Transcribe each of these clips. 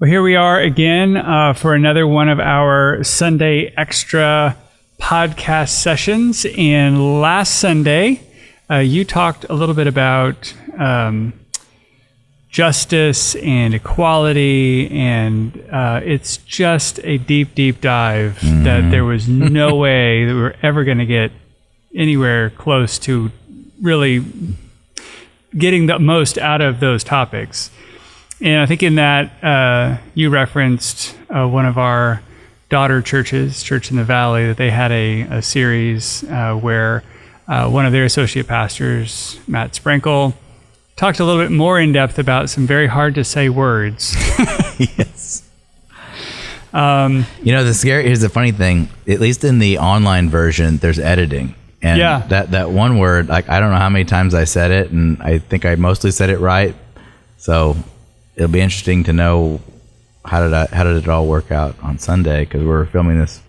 Well, here we are again for another one of our Sunday Extra podcast sessions. And last Sunday, you talked a little bit about justice and equality, and it's just a deep, deep dive that there was no way that we were ever going to get anywhere close to really getting the most out of those topics. And I think in that, you referenced one of our daughter churches, Church in the Valley, that they had a series where one of their associate pastors, Matt Sprinkle, talked a little bit more in depth about some very hard to say words. Yes. Here's the funny thing, at least in the online version, there's editing. And that one word, like, I don't know how many times I said it, and I think I mostly said it right. So it'll be interesting to know how did it all work out on Sunday, because we're filming this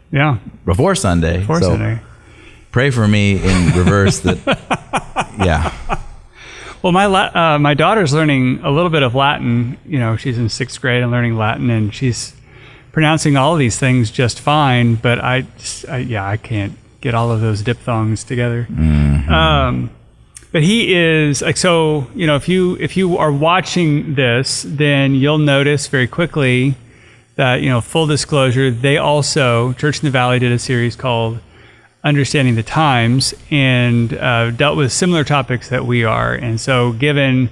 before Sunday. Pray for me in reverse that Well, my daughter's learning a little bit of Latin. You know, she's in 6th grade and learning Latin, and she's pronouncing all of these things just fine. But I can't get all of those diphthongs together. But he is like, so, you know, if you are watching this, then you'll notice very quickly that, you know, full disclosure, they also, Church in the Valley, did a series called Understanding the Times, and dealt with similar topics that we are. And so given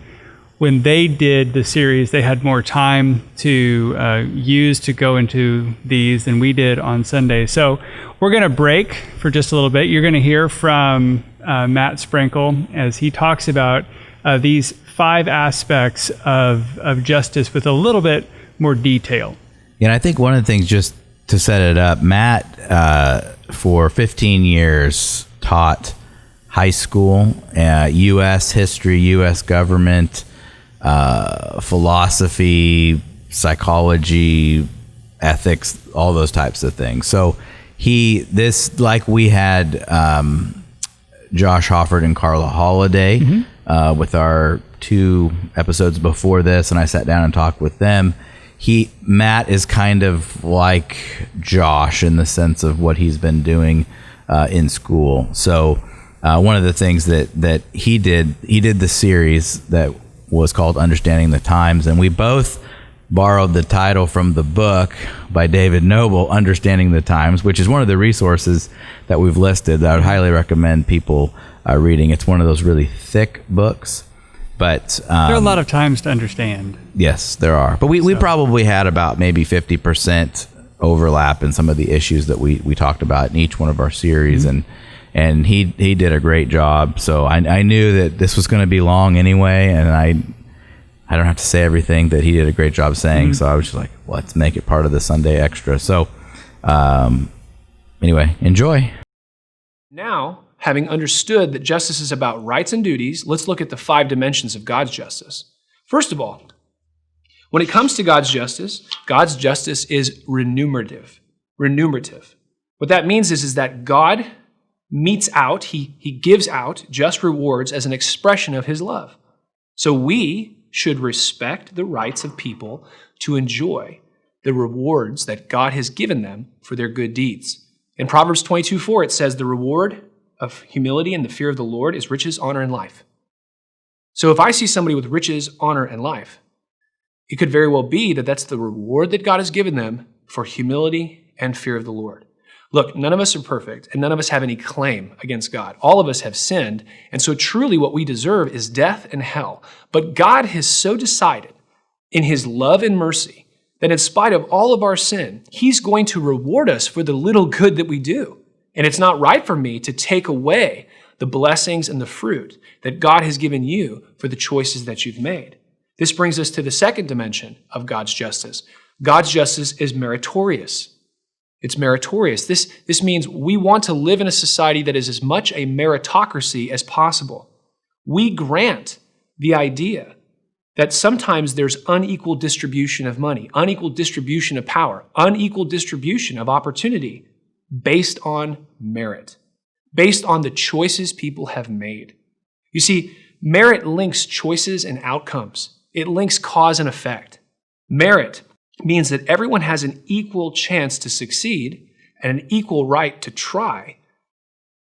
when they did the series, they had more time to use to go into these than we did on Sunday. So we're going to break for just a little bit. You're going to hear from Matt Sprinkle as he talks about these 5 aspects of justice with a little bit more detail. And I think one of the things, just to set it up, Matt, for 15 years, taught high school, U.S. history, U.S. government, philosophy, psychology, ethics, all those types of things. So like we had Josh Hofford and Carla Holiday with our 2 episodes before this, and I sat down and talked with them. Matt is kind of like Josh in the sense of what he's been doing in school. So one of the things that he did the series that was called Understanding the Times, and we both borrowed the title from the book by David Noble, Understanding the Times, which is one of the resources that we've listed that I would highly recommend people reading. It's one of those really thick books, but there are a lot of times to understand. Yes, there are. But we probably had about maybe 50% overlap in some of the issues that we talked about in each one of our series, and he did a great job. So I knew that this was going to be long anyway, and I don't have to say everything that he did a great job saying. So I was just like, let's make it part of the Sunday Extra. So anyway, enjoy. Now, having understood that justice is about rights and duties, let's look at the 5 dimensions of God's justice. First of all, when it comes to God's justice is remunerative. What that means is that God metes out, he gives out just rewards as an expression of his love. So we should respect the rights of people to enjoy the rewards that God has given them for their good deeds. In Proverbs 22:4, it says, the reward of humility and the fear of the Lord is riches, honor, and life. So if I see somebody with riches, honor, and life, it could very well be that that's the reward that God has given them for humility and fear of the Lord. Look, none of us are perfect, and none of us have any claim against God. All of us have sinned, and so truly what we deserve is death and hell. But God has so decided in his love and mercy that in spite of all of our sin, he's going to reward us for the little good that we do. And it's not right for me to take away the blessings and the fruit that God has given you for the choices that you've made. This brings us to the second dimension of God's justice. God's justice is meritorious. It's meritorious. This means we want to live in a society that is as much a meritocracy as possible. We grant the idea that sometimes there's unequal distribution of money, unequal distribution of power, unequal distribution of opportunity based on merit, based on the choices people have made. You see, merit links choices and outcomes. It links cause and effect. Merit means that everyone has an equal chance to succeed and an equal right to try,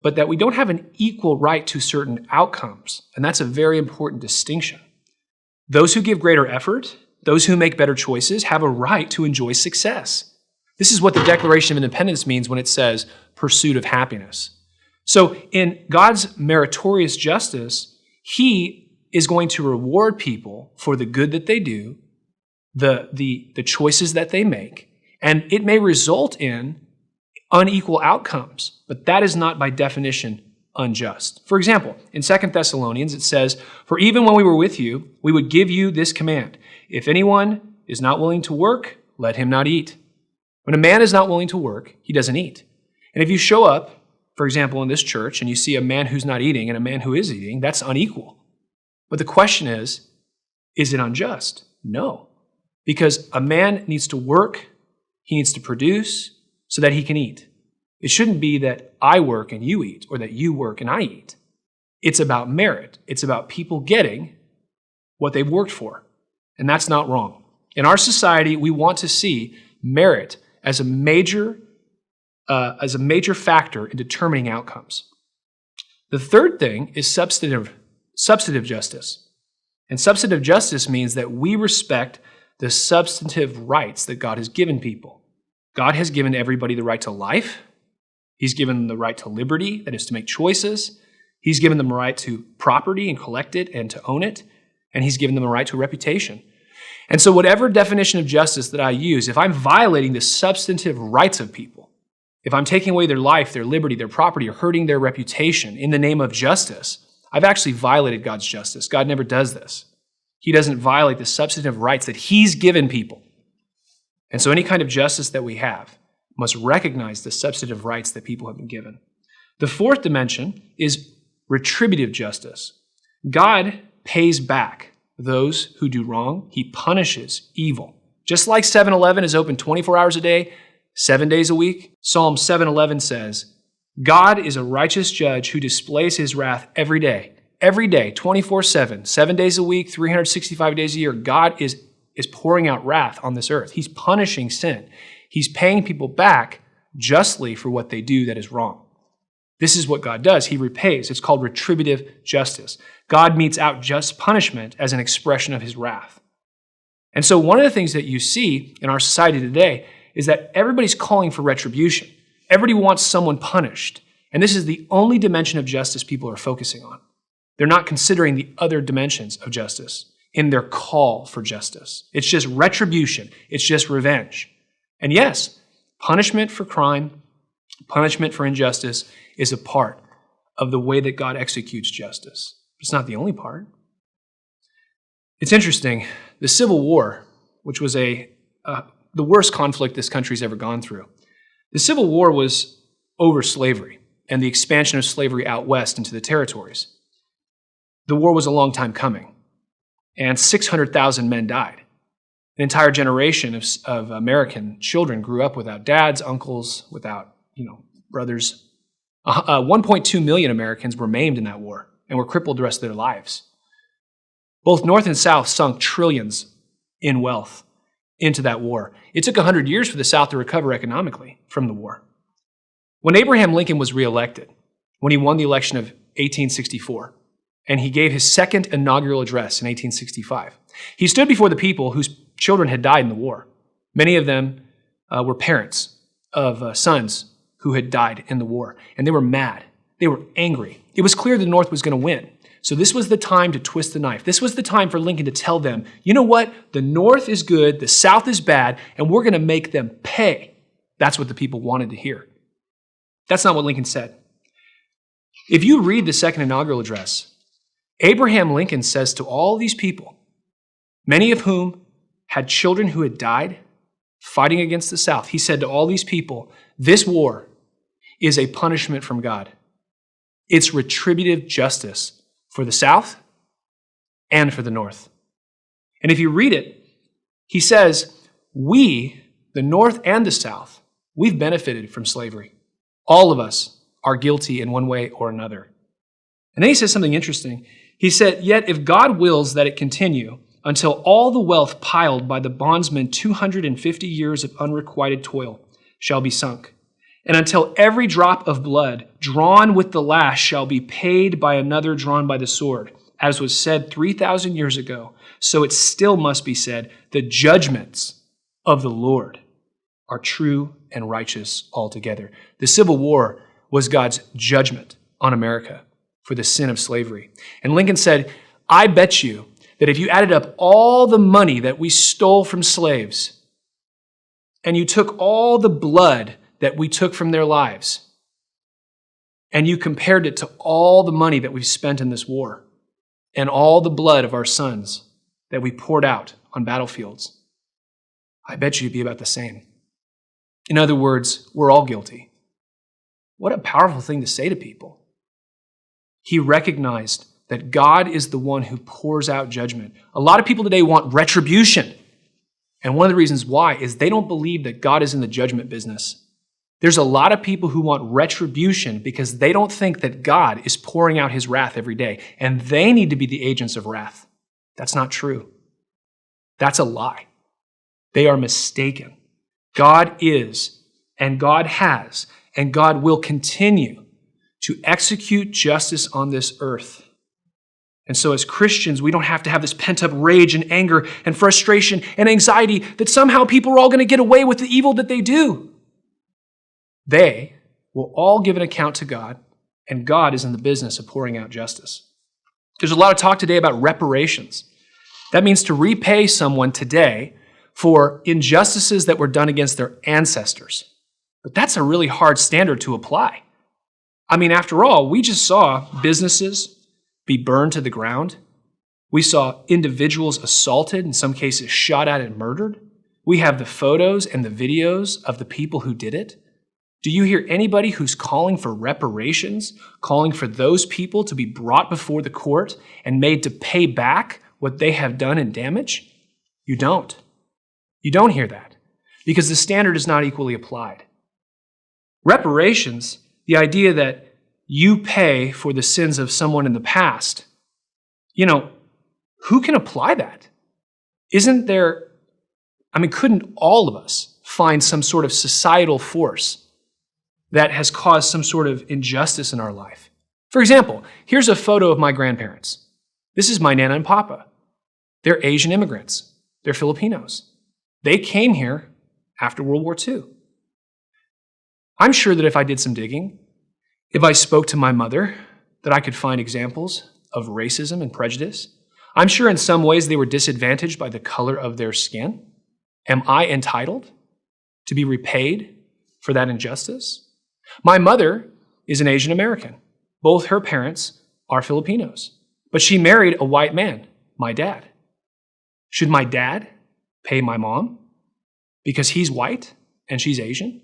but that we don't have an equal right to certain outcomes. And that's a very important distinction. Those who give greater effort, those who make better choices, have a right to enjoy success. This is what the Declaration of Independence means when it says pursuit of happiness. So in God's meritorious justice, he is going to reward people for the good that they do, the choices that they make, and it may result in unequal outcomes, but that is not by definition unjust. For example, in 2 Thessalonians it says, "For even when we were with you, we would give you this command. If anyone is not willing to work, let him not eat." When a man is not willing to work, he doesn't eat. And if you show up, for example, in this church, and you see a man who's not eating and a man who is eating, that's unequal. But the question is it unjust? No. Because a man needs to work, he needs to produce so that he can eat. It shouldn't be that I work and you eat, or that you work and I eat. It's about merit. It's about people getting what they've worked for. And that's not wrong. In our society, we want to see merit as a major factor in determining outcomes. The third thing is substantive justice. And substantive justice means that we respect the substantive rights that God has given people. God has given everybody the right to life. He's given them the right to liberty, that is to make choices. He's given them the right to property and collect it and to own it. And he's given them the right to a reputation. And so whatever definition of justice that I use, if I'm violating the substantive rights of people, if I'm taking away their life, their liberty, their property, or hurting their reputation in the name of justice, I've actually violated God's justice. God never does this. He doesn't violate the substantive rights that he's given people. And so any kind of justice that we have must recognize the substantive rights that people have been given. The fourth dimension is retributive justice. God pays back those who do wrong. He punishes evil. Just like 7-Eleven is open 24 hours a day, 7 days a week, Psalm 7:11 says, God is a righteous judge who displays his wrath every day, 24/7, 7 days a week, 365 days a year. God is pouring out wrath on this earth. He's punishing sin. He's paying people back justly for what they do that is wrong. This is what God does. He repays. It's called retributive justice. God metes out just punishment as an expression of his wrath. And so one of the things that you see in our society today is that everybody's calling for retribution. Everybody wants someone punished. And this is the only dimension of justice people are focusing on. They're not considering the other dimensions of justice in their call for justice. It's just retribution. It's just revenge. And yes, punishment for crime, punishment for injustice is a part of the way that God executes justice. It's not the only part. It's interesting. The Civil War, which was the worst conflict this country's ever gone through, the Civil War was over slavery and the expansion of slavery out west into the territories. The war was a long time coming, and 600,000 men died. An entire generation of American children grew up without dads, uncles, without brothers. 1.2 million Americans were maimed in that war and were crippled the rest of their lives. Both North and South sunk trillions in wealth into that war. It took 100 years for the South to recover economically from the war. When Abraham Lincoln was reelected, when he won the election of 1864, and he gave his second inaugural address in 1865, he stood before the people whose children had died in the war. Many of them were parents of sons who had died in the war, and they were mad. They were angry. It was clear the North was going to win. So this was the time to twist the knife. This was the time for Lincoln to tell them, you know what? The North is good, the South is bad, and we're going to make them pay. That's what the people wanted to hear. That's not what Lincoln said. If you read the second inaugural address, Abraham Lincoln says to all these people, many of whom had children who had died fighting against the South, he said to all these people, this war is a punishment from God. It's retributive justice for the South and for the North. And if you read it, he says, we, the North and the South, we've benefited from slavery. All of us are guilty in one way or another. And then he says something interesting. He said, yet if God wills that it continue until all the wealth piled by the bondsman 250 years of unrequited toil shall be sunk, and until every drop of blood drawn with the lash shall be paid by another drawn by the sword, as was said 3,000 years ago, so it still must be said, the judgments of the Lord are true and righteous altogether. The Civil War was God's judgment on America for the sin of slavery. And Lincoln said, I bet you that if you added up all the money that we stole from slaves, and you took all the blood that we took from their lives, and you compared it to all the money that we've spent in this war, and all the blood of our sons that we poured out on battlefields, I bet you it'd be about the same. In other words, we're all guilty. What a powerful thing to say to people. He recognized that God is the one who pours out judgment. A lot of people today want retribution. And one of the reasons why is they don't believe that God is in the judgment business. There's a lot of people who want retribution because they don't think that God is pouring out his wrath every day, and they need to be the agents of wrath. That's not true. That's a lie. They are mistaken. God is, and God has, and God will continue to execute justice on this earth. And so as Christians, we don't have to have this pent-up rage and anger and frustration and anxiety that somehow people are all going to get away with the evil that they do. They will all give an account to God, and God is in the business of pouring out justice. There's a lot of talk today about reparations. That means to repay someone today for injustices that were done against their ancestors. But that's a really hard standard to apply. I mean, after all, we just saw businesses be burned to the ground. We saw individuals assaulted, in some cases shot at and murdered. We have the photos and the videos of the people who did it. Do you hear anybody who's calling for reparations, calling for those people to be brought before the court and made to pay back what they have done in damage? You don't. You don't hear that because the standard is not equally applied. Reparations, the idea that you pay for the sins of someone in the past, who can apply that? Couldn't all of us find some sort of societal force that has caused some sort of injustice in our life? For example, here's a photo of my grandparents. This is my Nana and Papa. They're Asian immigrants. They're Filipinos. They came here after World War II. I'm sure that if I did some digging, if I spoke to my mother, that I could find examples of racism and prejudice. I'm sure in some ways they were disadvantaged by the color of their skin. Am I entitled to be repaid for that injustice? My mother is an Asian American. Both her parents are Filipinos, but she married a white man, my dad. Should my dad pay my mom because he's white and she's Asian?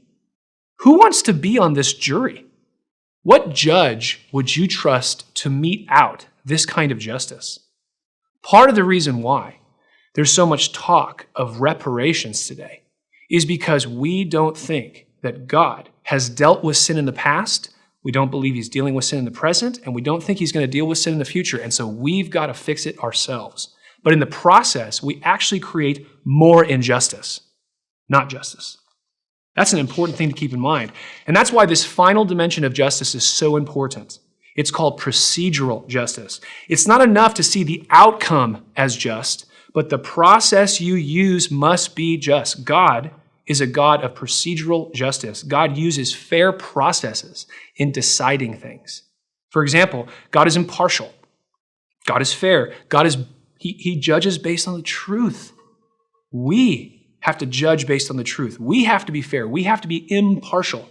Who wants to be on this jury? What judge would you trust to mete out this kind of justice? Part of the reason why there's so much talk of reparations today is because we don't think that God has dealt with sin in the past. We don't believe he's dealing with sin in the present, and we don't think he's going to deal with sin in the future. And so we've got to fix it ourselves. But in the process, we actually create more injustice, not justice. That's an important thing to keep in mind. And that's why this final dimension of justice is so important. It's called procedural justice. It's not enough to see the outcome as just, but the process you use must be just. God is a God of procedural justice. God uses fair processes in deciding things. For example, God is impartial. God is fair. He judges based on the truth. We have to judge based on the truth. We have to be fair. We have to be impartial.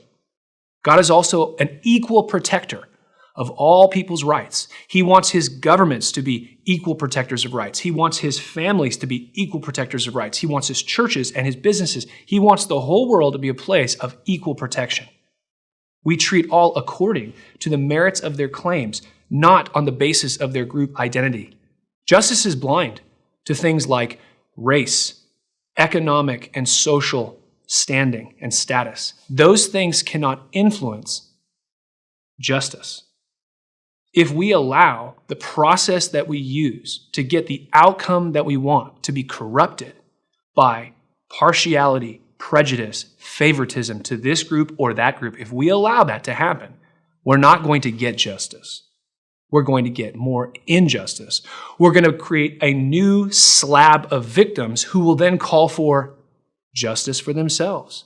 God is also an equal protector of all people's rights. He wants his governments to be equal protectors of rights. He wants his families to be equal protectors of rights. He wants his churches and his businesses. He wants the whole world to be a place of equal protection. We treat all according to the merits of their claims, not on the basis of their group identity. Justice is blind to things like race, economic and social standing and status. Those things cannot influence justice. if we allow the process that we use to get the outcome that we want to be corrupted by partiality, prejudice, favoritism to this group or that group, if we allow that to happen, we're not going to get justice. We're going to get more injustice. We're going to create a new slab of victims who will then call for justice for themselves.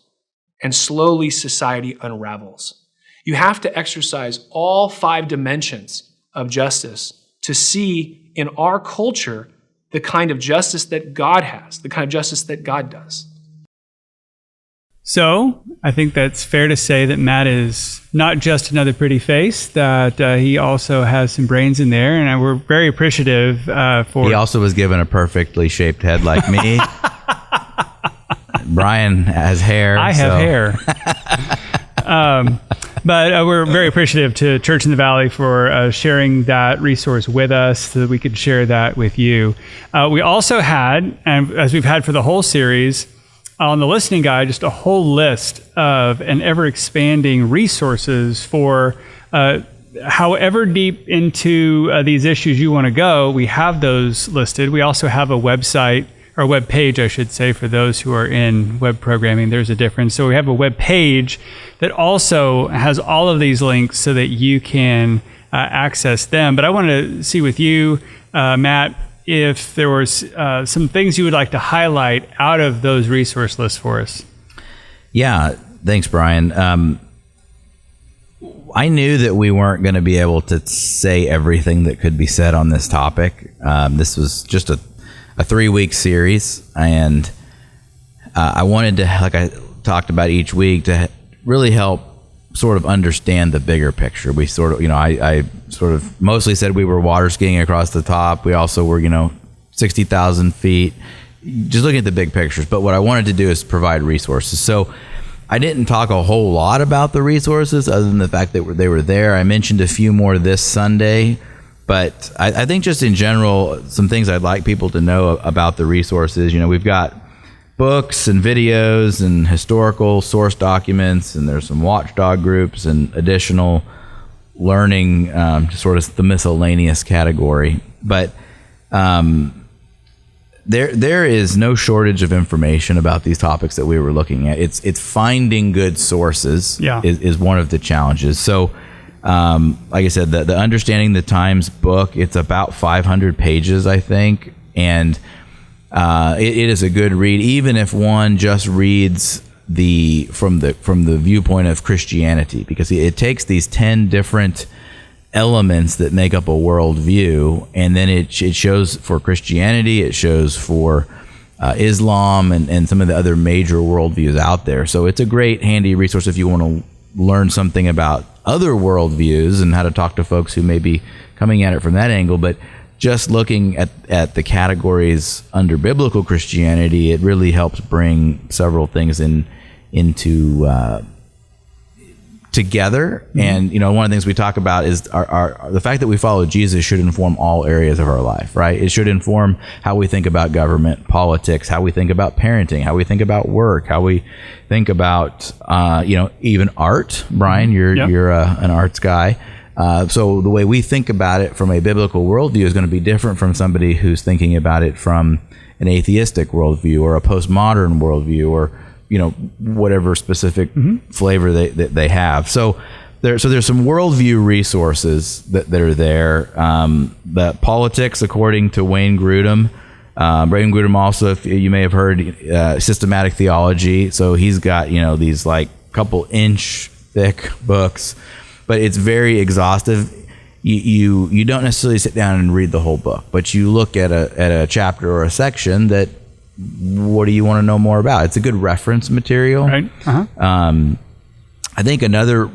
And slowly society unravels. You have to exercise all 5 dimensions of justice to see in our culture the kind of justice that God has, the kind of justice that God does. So I think that's fair to say that Matt is not just another pretty face, that he also has some brains in there, and we're very appreciative for... He also was given a perfectly shaped head like me. Brian has hair. I have hair. But we're very appreciative to Church in the Valley for sharing that resource with us so that we could share that with you. We also had, and as we've had for the whole series, on the listening guide, just a whole list of an ever-expanding resources for however deep into these issues you want to go. We have those listed. We also have a website, or web page, I should say, for those who are in web programming. There's a difference. So we have a web page that also has all of these links so that you can access them. But I want to see with you, Matt, if there was some things you would like to highlight out of those resource lists for us. Yeah, thanks, Brian. I knew that we weren't going to be able to say everything that could be said on this topic. This was just a 3-week series, and I wanted to, like I talked about each week, to really help sort of understand the bigger picture. We sort of, I sort of mostly said we were water skiing across the top. We also were, 60,000 feet, just looking at the big pictures. But what I wanted to do is provide resources. So I didn't talk a whole lot about the resources other than the fact that they were there. I mentioned a few more this Sunday. But I think just in general, some things I'd like people to know about the resources. We've got books and videos and historical source documents, and there's some watchdog groups and additional learning, sort of the miscellaneous category. But there is no shortage of information about these topics that we were looking at. It's finding good sources is one of the challenges. So, like I said, the Understanding the Times book, it's about 500 pages, I think. And it is a good read, even if one just reads from the viewpoint of Christianity, because it takes these 10 different elements that make up a worldview, and then it shows for Christianity, it shows for Islam, and some of the other major worldviews out there. So it's a great, handy resource if you want to learn something about other worldviews and how to talk to folks who may be coming at it from that angle. But just looking at the categories under biblical Christianity, it really helps bring several things into together. Mm-hmm. And one of the things we talk about is the fact that we follow Jesus should inform all areas of our life, right? It should inform how we think about government, politics, how we think about parenting, how we think about work, how we think about even art. Brian, you're an arts guy. So the way we think about it from a biblical worldview is going to be different from somebody who's thinking about it from an atheistic worldview or a postmodern worldview, or whatever specific flavor they have. So there's some worldview resources that are there. The politics, according to Wayne Grudem. Wayne Grudem also, if you may have heard, systematic theology. So he's got these like couple inch thick books, but it's very exhaustive. You don't necessarily sit down and read the whole book, but you look at a chapter or a section that, what do you want to know more about? It's a good reference material. Right. Uh-huh. I think another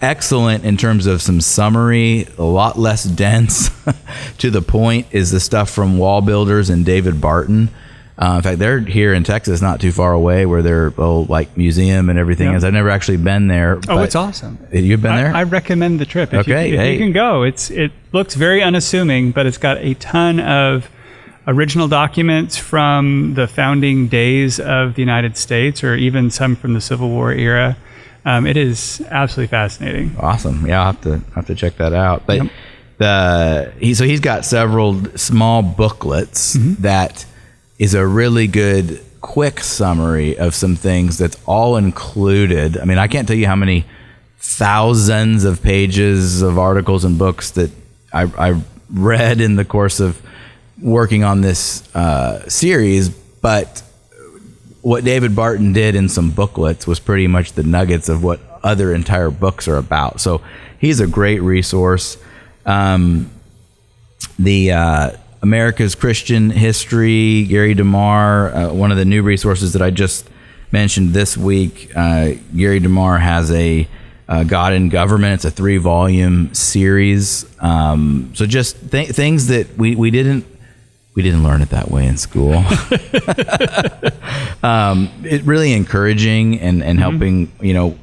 excellent in terms of some summary, a lot less dense to the point, is the stuff from Wall Builders and David Barton. In fact, they're here in Texas, not too far away, where their like museum and everything is. I've never actually been there. Oh, it's awesome. You've been there? I recommend the trip. If Okay. you can go. It looks very unassuming, but it's got a ton of original documents from the founding days of the United States, or even some from the Civil War era. It is absolutely fascinating. Awesome. Yeah, I'll have to check that out. But he's got several small booklets that is a really good quick summary of some things that's all included. I mean, I can't tell you how many thousands of pages of articles and books that I read in the course of working on this series, but what David Barton did in some booklets was pretty much the nuggets of what other entire books are about. So he's a great resource. The America's Christian History, Gary DeMar, one of the new resources that I just mentioned this week. Gary DeMar has a God and Government. It's a 3-volume series. So just things that we didn't learn it that way in school. It really encouraging and helping,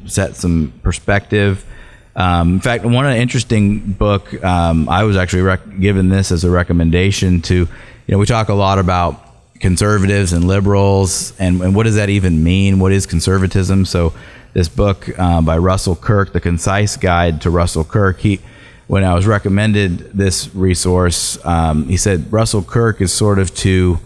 set some perspective. In fact, one of the interesting book, I was actually given this as a recommendation to, we talk a lot about conservatives and liberals and what does that even mean? What is conservatism? So this book by Russell Kirk, The Concise Guide to Russell Kirk, when I was recommended this resource, he said Russell Kirk is sort of to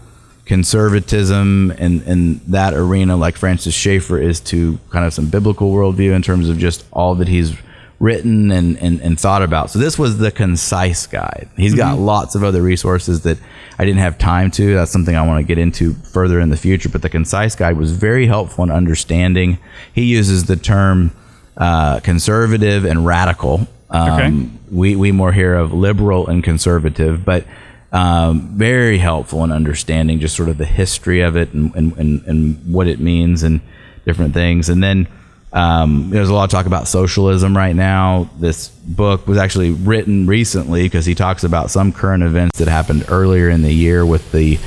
conservatism in that arena like Francis Schaeffer is to kind of some biblical worldview in terms of just all that he's written and thought about. So this was the Concise Guide. He's got lots of other resources that I didn't have time to. That's something I want to get into further in the future. But the Concise Guide was very helpful in understanding. He uses the term conservative and radical. We more hear of liberal and conservative, but very helpful in understanding just sort of the history of it and what it means and different things. And then there's a lot of talk about socialism right now. This book was actually written recently because he talks about some current events that happened earlier in the year with the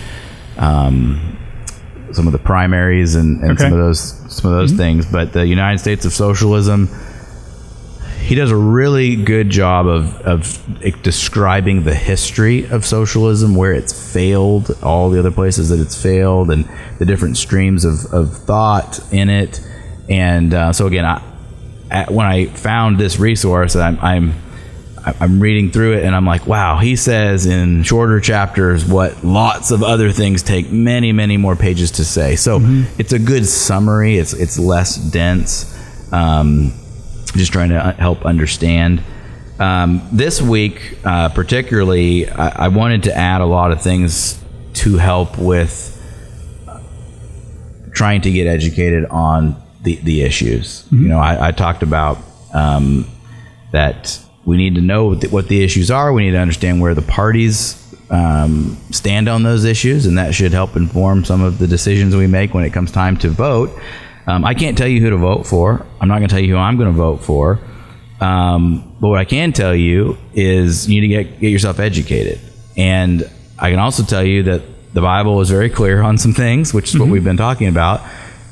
some of the primaries and some of those things. But the United States of Socialism, he does a really good job of describing the history of socialism, where it's failed, all the other places that it's failed, and the different streams of thought in it. And so again, when I found this resource, I'm reading through it, and I'm like, wow, he says in shorter chapters what lots of other things take many, many more pages to say. So it's a good summary. It's less dense. Just trying to help understand. This week, particularly, I wanted to add a lot of things to help with trying to get educated on the issues. I talked about that we need to know what the issues are. We need to understand where the parties stand on those issues, and that should help inform some of the decisions we make when it comes time to vote. I can't tell you who to vote for. I'm not going to tell you who I'm going to vote for. But what I can tell you is you need to get yourself educated. And I can also tell you that the Bible is very clear on some things, which is what we've been talking about.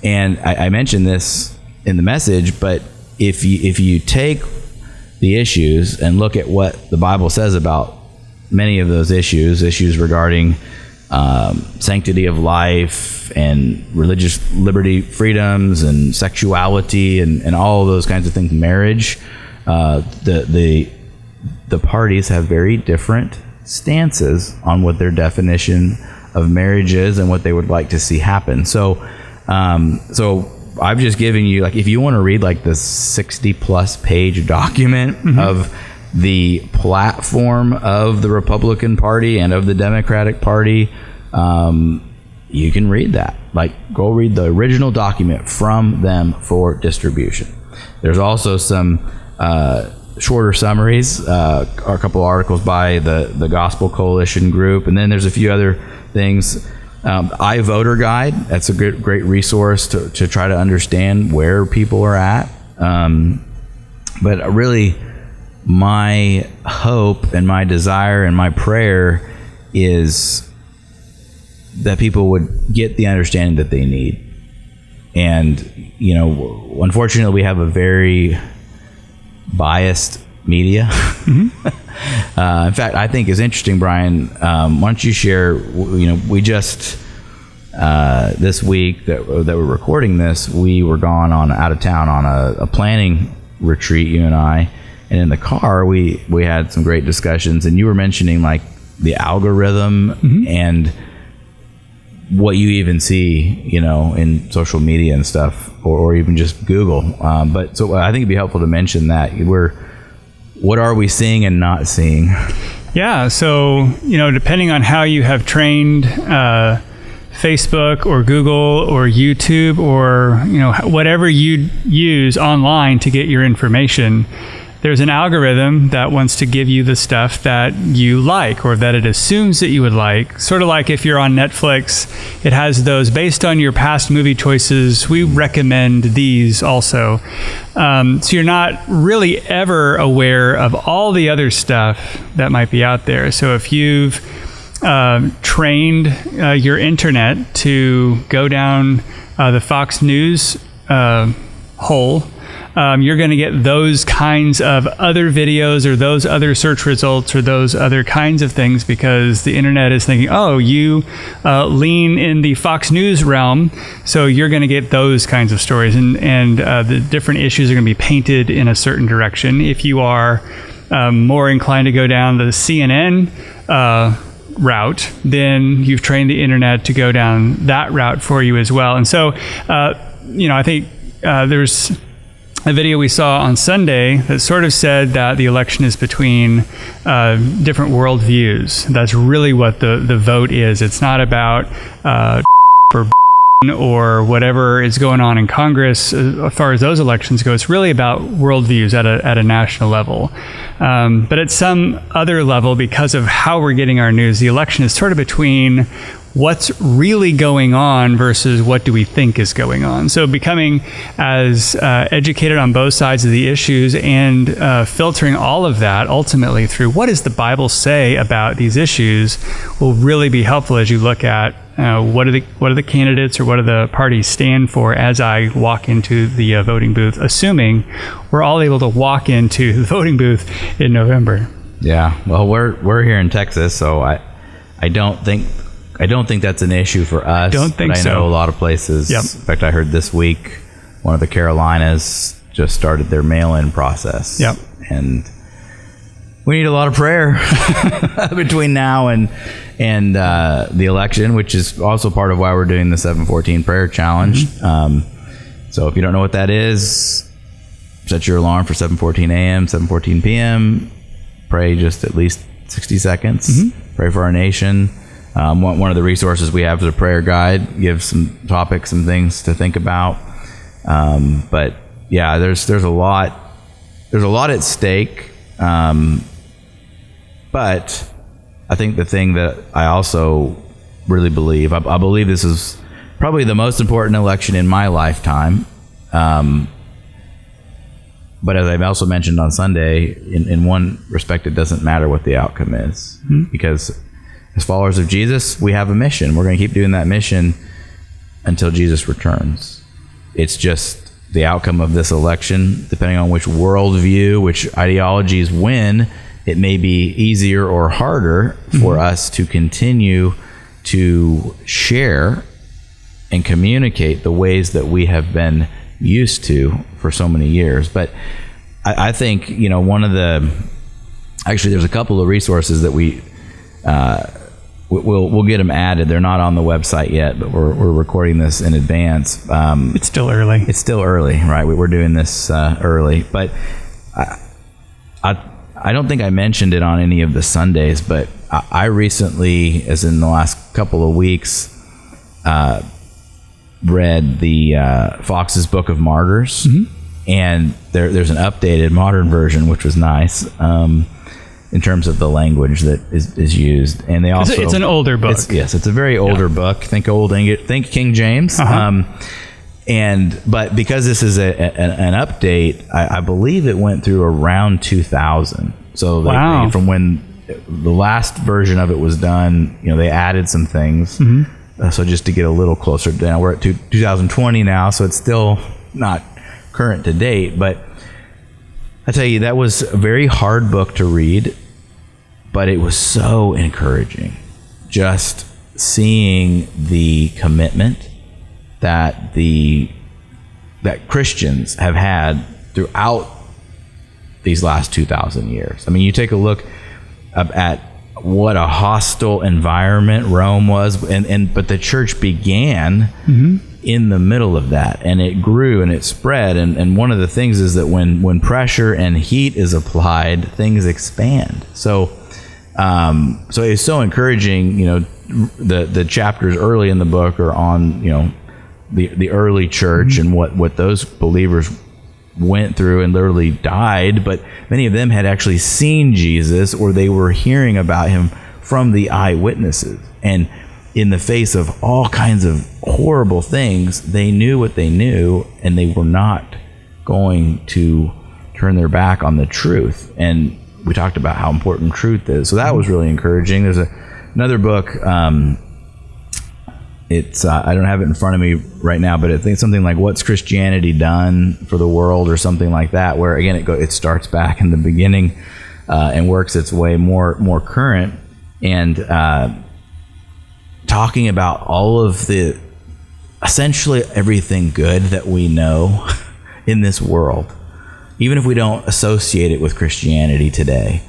And I mentioned this in the message, but if you take the issues and look at what the Bible says about many of those issues regarding sanctity of life and religious liberty, freedoms, and sexuality, and all of those kinds of things, marriage, the parties have very different stances on what their definition of marriage is and what they would like to see happen. So I've just given you, like, if you want to read like the 60+ page document of the platform of the Republican Party and of the Democratic Party, you can read that. Like, go read the original document from them for distribution. There's also some shorter summaries, a couple articles by the Gospel Coalition group, and then there's a few other things. iVoter Guide, that's a great resource to try to understand where people are at. But really, my hope and my desire and my prayer is that people would get the understanding that they need. And, unfortunately, we have a very biased media. In fact, I think it's interesting, Brian, why don't you share, we just, this week that we're recording this, we were gone out of town on a planning retreat, you and I, And in the car, we had some great discussions, and you were mentioning like the algorithm and what you even see, in social media and stuff, or even just Google. But so I think it'd be helpful to mention that what are we seeing and not seeing? Yeah. So, depending on how you have trained Facebook or Google or YouTube or, whatever you use online to get your information, there's an algorithm that wants to give you the stuff that you like or that it assumes that you would like. Sort of like if you're on Netflix, it has those based on your past movie choices. We recommend these also. So you're not really ever aware of all the other stuff that might be out there. So if you've trained your internet to go down the Fox News hole, you're going to get those kinds of other videos or those other search results or those other kinds of things because the internet is thinking, oh, you lean in the Fox News realm, so you're going to get those kinds of stories. And the different issues are going to be painted in a certain direction. If you are more inclined to go down the CNN route, then you've trained the internet to go down that route for you as well. And so, I think there's a video we saw on Sunday that sort of said that the election is between different worldviews. That's really what the vote is. It's not about or whatever is going on in Congress as far as those elections go. It's really about worldviews at a national level. But at some other level, because of how we're getting our news, the election is sort of between what's really going on versus what do we think is going on. So becoming as educated on both sides of the issues and filtering all of that ultimately through what does the Bible say about these issues will really be helpful as you look at what do the candidates or what do the parties stand for as I walk into the voting booth, assuming we're all able to walk into the voting booth in November. Yeah, well, we're here in Texas, so I don't think that's an issue for us. Don't think but I so. know a lot of places. Yep. In fact, I heard this week one of the Carolinas just started their mail-in process. Yep. And we need a lot of prayer between now and the election, which is also part of why we're doing the 714 prayer challenge. So if you don't know what that is, set your alarm for 7:14 a.m., 7:14 p.m. Pray just at least 60 seconds. Pray for our nation. One of the resources we have is a prayer guide, gives some topics and things to think about. But yeah, there's a lot at stake. But I think the thing that I also really believe, I believe this is probably the most important election in my lifetime. But as I've also mentioned on Sunday, in one respect, it doesn't matter what the outcome is, because as followers of Jesus, we have a mission. We're going to keep doing that mission until Jesus returns. It's just the outcome of this election, depending on which worldview, which ideologies win, it may be easier or harder for us to continue to share and communicate the ways that we have been used to for so many years. But I think, actually there's a couple of resources that we'll get them added. They're not on the website yet, but we're recording this in advance. It's still early. It's still early, right? We're doing this early, but I don't think I mentioned it on any of the Sundays, but I recently, as in the last couple of weeks, read the Fox's Book of Martyrs, and there's an updated modern version, which was nice. In terms of the language that is used, and they also it's an older book. It's a very older book. Think King James. But because this is an update, I believe it went through around 2000. So wow. From when the last version of it was done, they added some things. So just to get a little closer down, we're at 2020 now, so it's still not current to date, but I tell you, that was a very hard book to read, but it was so encouraging. Just seeing the commitment that Christians have had throughout these last 2,000 years. I mean, you take a look at what a hostile environment Rome was, but the church began in the middle of that, and it grew and it spread. And one of the things is that when pressure and heat is applied, things expand. So it's so encouraging. The chapters early in the book are on the early church and what those believers went through and literally died, but many of them had actually seen Jesus, or they were hearing about him from the eyewitnesses. And in the face of all kinds of horrible things, they knew what they knew, and they were not going to turn their back on the truth. And we talked about how important truth is. So that was really encouraging. There's another book, it's I don't have it in front of me right now, but I think something like "What's Christianity Done for the World" or something like that, where again it starts back in the beginning and works its way more current, and talking about all of the essentially everything good that we know in this world, even if we don't associate it with Christianity today,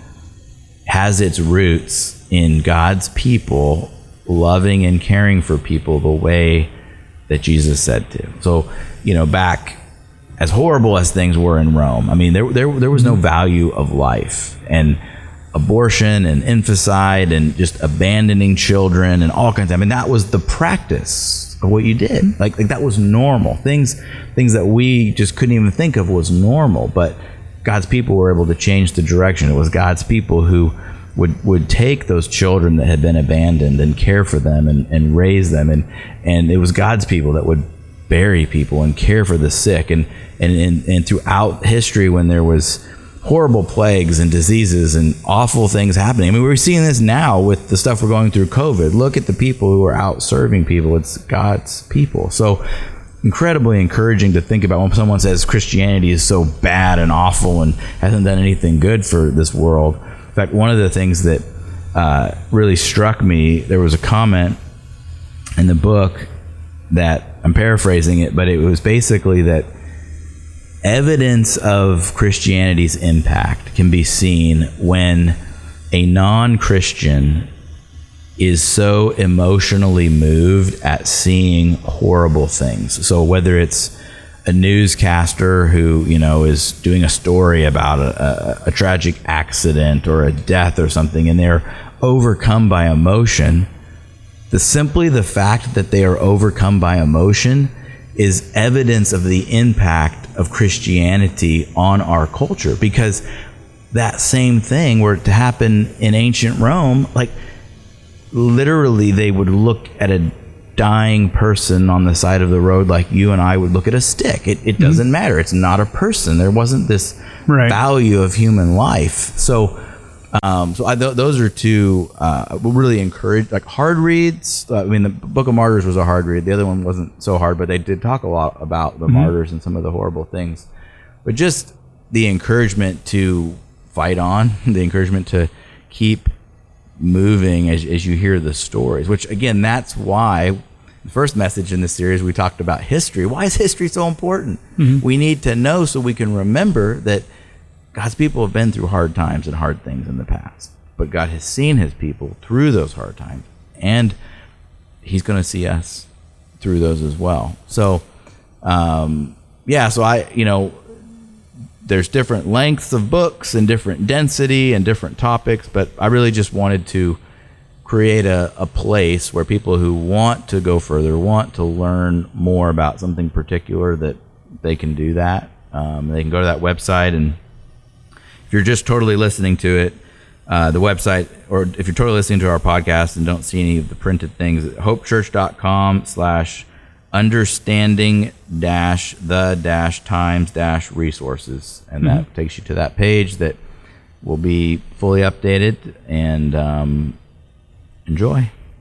has its roots in God's people loving and caring for people the way that Jesus said to. So, back as horrible as things were in Rome, I mean, there was no value of life, and abortion and infanticide and just abandoning children and all kinds of, I mean, that was the practice of what you did. Like that was normal. Things that we just couldn't even think of was normal, but God's people were able to change the direction. It was God's people who would take those children that had been abandoned and care for them and raise them, and it was God's people that would bury people and care for the sick, and throughout history, when there was horrible plagues and diseases and awful things happening. I mean, we're seeing this now with the stuff we're going through COVID. Look at the people who are out serving people. It's God's people. So incredibly encouraging to think about when someone says Christianity is so bad and awful and hasn't done anything good for this world. In fact, one of the things that really struck me, there was a comment in the book that, I'm paraphrasing it, but it was basically that evidence of Christianity's impact can be seen when a non-Christian is so emotionally moved at seeing horrible things. So whether it's a newscaster who, is doing a story about a tragic accident or a death or something, and they're overcome by emotion, simply the fact that they are overcome by emotion is evidence of the impact of Christianity on our culture. Because that same thing were to happen in ancient Rome, like literally they would look at a dying person on the side of the road like you and I would look at a stick. It doesn't matter. It's not a person. There wasn't this value of human life. So those are two really encouraged, like hard reads. I mean, the Book of Martyrs was a hard read. The other one wasn't so hard, but they did talk a lot about the martyrs and some of the horrible things. But just the encouragement to fight on, the encouragement to keep moving as you hear the stories, which again, that's why the first message in this series, we talked about history. Why is history so important? We need to know so we can remember that God's people have been through hard times and hard things in the past, but God has seen his people through those hard times, and he's going to see us through those as well. So, there's different lengths of books and different density and different topics, but I really just wanted to create a place where people who want to go further, want to learn more about something particular, that they can do that. They can go to that website, and if you're just totally listening to it, the website, or if you're totally listening to our podcast and don't see any of the printed things, hopechurch.com/understanding-the-times-resources. And that takes you to that page that will be fully updated, and enjoy.